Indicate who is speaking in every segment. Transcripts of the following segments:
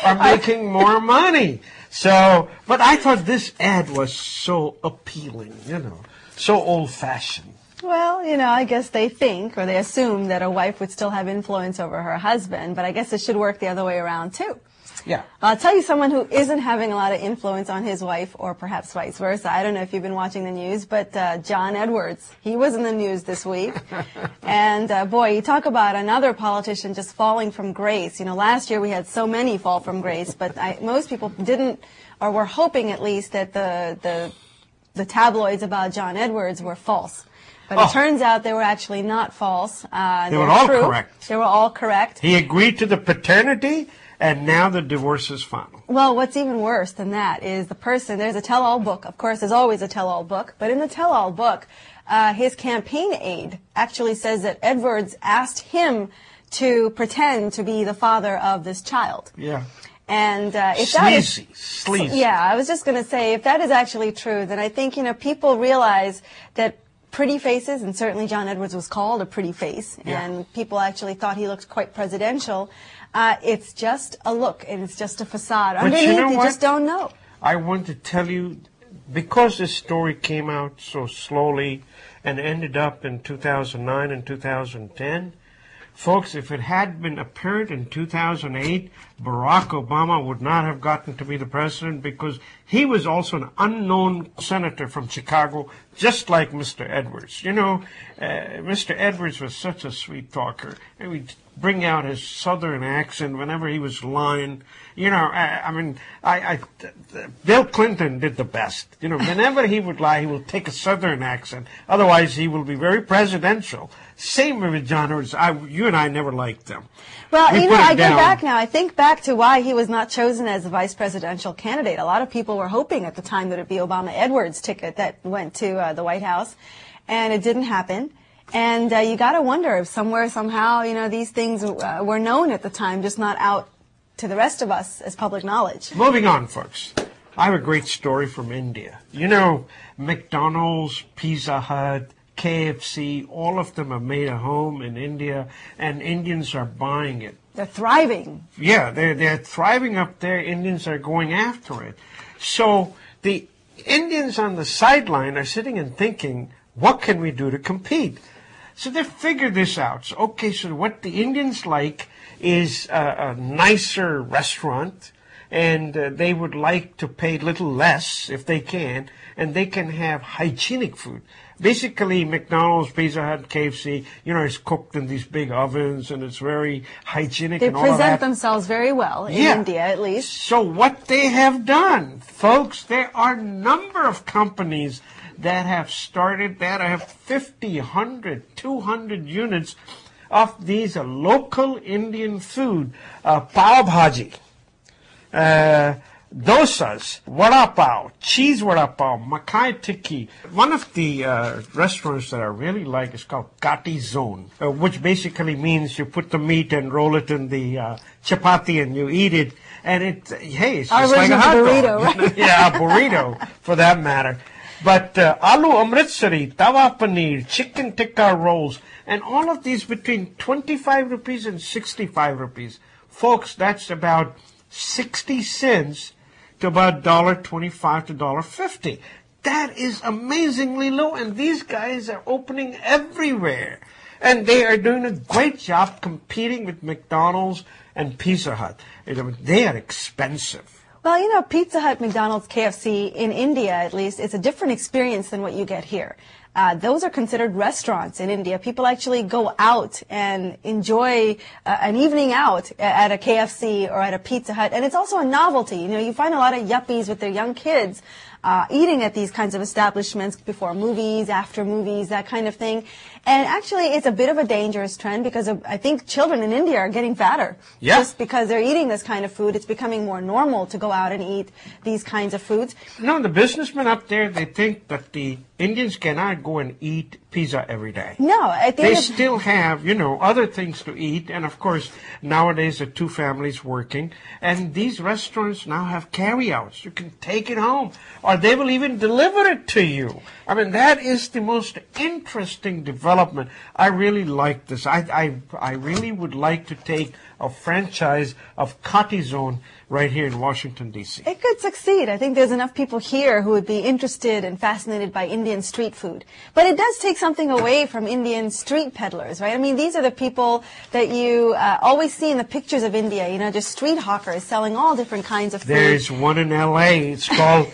Speaker 1: are making more money. So, but I thought this ad was so appealing, so old-fashioned.
Speaker 2: Well, I guess they think or they assume that a wife would still have influence over her husband, but I guess it should work the other way around, too.
Speaker 1: Yeah.
Speaker 2: I'll tell you someone who isn't having a lot of influence on his wife, or perhaps vice versa. I don't know if you've been watching the news, but John Edwards, he was in the news this week. And boy, you talk about another politician just falling from grace. Last year we had so many fall from grace, but most people didn't, or were hoping at least, that the tabloids about John Edwards were false. But it turns out they were actually not false.
Speaker 1: They were all correct.
Speaker 2: They were all correct.
Speaker 1: He agreed to the paternity, and now the divorce is final.
Speaker 2: Well, what's even worse than that is there's a tell-all book. Of course, there's always a tell-all book. But in the tell-all book, his campaign aide actually says that Edwards asked him to pretend to be the father of this child.
Speaker 1: Yeah.
Speaker 2: And if
Speaker 1: sleazy.
Speaker 2: Yeah, I was just going to say, if that is actually true, then I think, people realize that pretty faces, and certainly John Edwards was called a pretty face, and people actually thought he looked quite presidential. It's just a look, and it's just a facade.
Speaker 1: But
Speaker 2: underneath, you just don't know.
Speaker 1: I want to tell you, because this story came out so slowly and ended up in 2009 and 2010, folks, if it had been apparent in 2008, Barack Obama would not have gotten to be the president, because he was also an unknown senator from Chicago, just like Mr. Edwards. Mr. Edwards was such a sweet talker, and we'd bring out his southern accent whenever he was lying. Bill Clinton did the best. Whenever he would lie, he will take a southern accent. Otherwise, he will be very presidential. Same with John Edwards. You and I never liked them.
Speaker 2: Well, I go back now. I think back to why he was not chosen as the vice presidential candidate. A lot of people were hoping at the time that it would be Obama-Edwards ticket that went to the White House, and it didn't happen. And you got to wonder if somewhere, somehow, these things were known at the time, just not out to the rest of us as public knowledge.
Speaker 1: Moving on, folks. I have a great story from India. McDonald's, Pizza Hut, KFC, all of them have made a home in India, and Indians are buying it.
Speaker 2: They're thriving.
Speaker 1: Yeah, they're thriving up there. Indians are going after it. So the Indians on the sideline are sitting and thinking, what can we do to compete? So they figured this out. So what the Indians like is a nicer restaurant, and they would like to pay a little less if they can, and they can have hygienic food. Basically, McDonald's, Pizza Hut, KFC, is cooked in these big ovens, and it's very hygienic and all of that. They
Speaker 2: present themselves very well, in India at least.
Speaker 1: So what they have done, folks, there are a number of companies that have started, that have 50, 100, 200 units of these local Indian food, pav bhaji, dosas, vada pav, cheese vada pav, makai tikki. One of the restaurants that I really like is called Kati Zone, which basically means you put the meat and roll it in the chapati and you eat it. And it's just like a hot
Speaker 2: burrito,
Speaker 1: dog.
Speaker 2: Right?
Speaker 1: Yeah, a burrito for that matter. But aloo amritsari, tawa paneer, chicken tikka rolls, and all of these between 25 rupees and 65 rupees. Folks, that's about 60 cents to about $1.25 to $1.50. That is amazingly low, and these guys are opening everywhere. And they are doing a great job competing with McDonald's and Pizza Hut. They are expensive.
Speaker 2: Well, Pizza Hut, McDonald's, KFC, in India at least, it's a different experience than what you get here. Those are considered restaurants in India. People actually go out and enjoy an evening out at a KFC or at a Pizza Hut. And it's also a novelty. You find a lot of yuppies with their young kids eating at these kinds of establishments before movies, after movies, that kind of thing. And actually, it's a bit of a dangerous trend because I think children in India are getting fatter.
Speaker 1: Yeah.
Speaker 2: Just because they're eating this kind of food, it's becoming more normal to go out and eat these kinds of foods.
Speaker 1: No, the businessmen up there, they think that the Indians cannot go and eat pizza every day.
Speaker 2: No,
Speaker 1: they still have, other things to eat. And of course, nowadays there are two families working. And these restaurants now have carryouts. You can take it home. Or They will even deliver it to you. I mean, that is the most interesting development. I really like this. I really would like to take a franchise of Kati Zone right here in Washington, D.C.
Speaker 2: It could succeed. I think there's enough people here who would be interested and fascinated by Indian street food. But it does take something away from Indian street peddlers, right? I mean, these are the people that you always see in the pictures of India, you know, just street hawkers selling all different kinds of food.
Speaker 1: There's one in L.A. It's called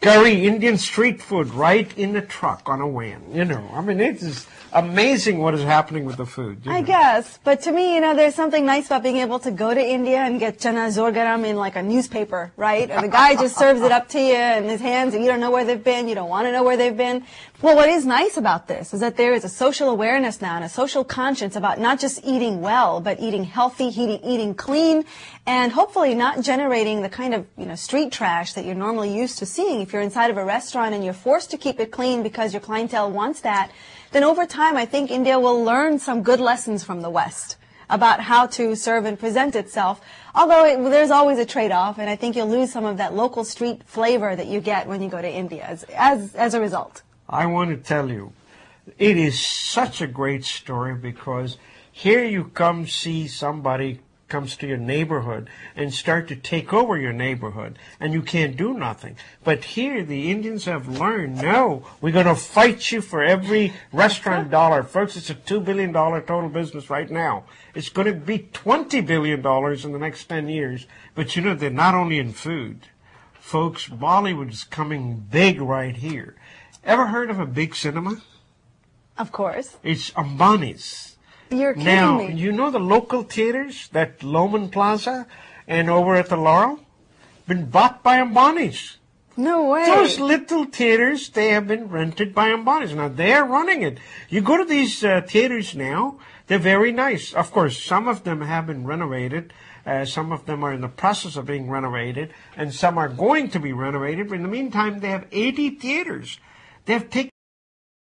Speaker 1: curry Indian street food right in the truck on a van. You know, I mean, it is amazing what is happening with the food.
Speaker 2: I guess. But to me, you know, there's something nice about being able to go to India and get chana zorgaram in like a newspaper, right? And the guy just serves it up to you in his hands and you don't know where they've been. You don't want to know where they've been. Well, what is nice about this is that there is a social awareness now and a social conscience about not just eating well, but eating healthy, eating clean, and hopefully not generating the kind of, you know, street trash that you're normally used to seeing. If you're inside of a restaurant and you're forced to keep it clean because your clientele wants that, then over time I think India will learn some good lessons from the West about how to serve and present itself, although there's always a trade-off, and I think you'll lose some of that local street flavor that you get when you go to India as a result.
Speaker 1: I want to tell you, it is such a great story because here you come see somebody comes to your neighborhood and start to take over your neighborhood, and you can't do nothing. But here the Indians have learned, no, we're going to fight you for every restaurant dollar. Folks, it's a $2 billion total business right now. It's going to be $20 billion in the next 10 years. But you know, they're not only in food. Folks, Bollywood is coming big right here. Ever heard of a big cinema?
Speaker 2: Of course.
Speaker 1: It's Ambani's.
Speaker 2: You're kidding
Speaker 1: now,
Speaker 2: me.
Speaker 1: you know the local theaters, that Loman Plaza and over at the Laurel, been bought by Ambani's.
Speaker 2: No way.
Speaker 1: Those little theaters, they have been rented by Ambani's. Now, they're running it. You go to these theaters now, they're very nice. Of course, some of them have been renovated. Some of them are in the process of being renovated, and some are going to be renovated. But in the meantime, they have 80 theaters. They have taken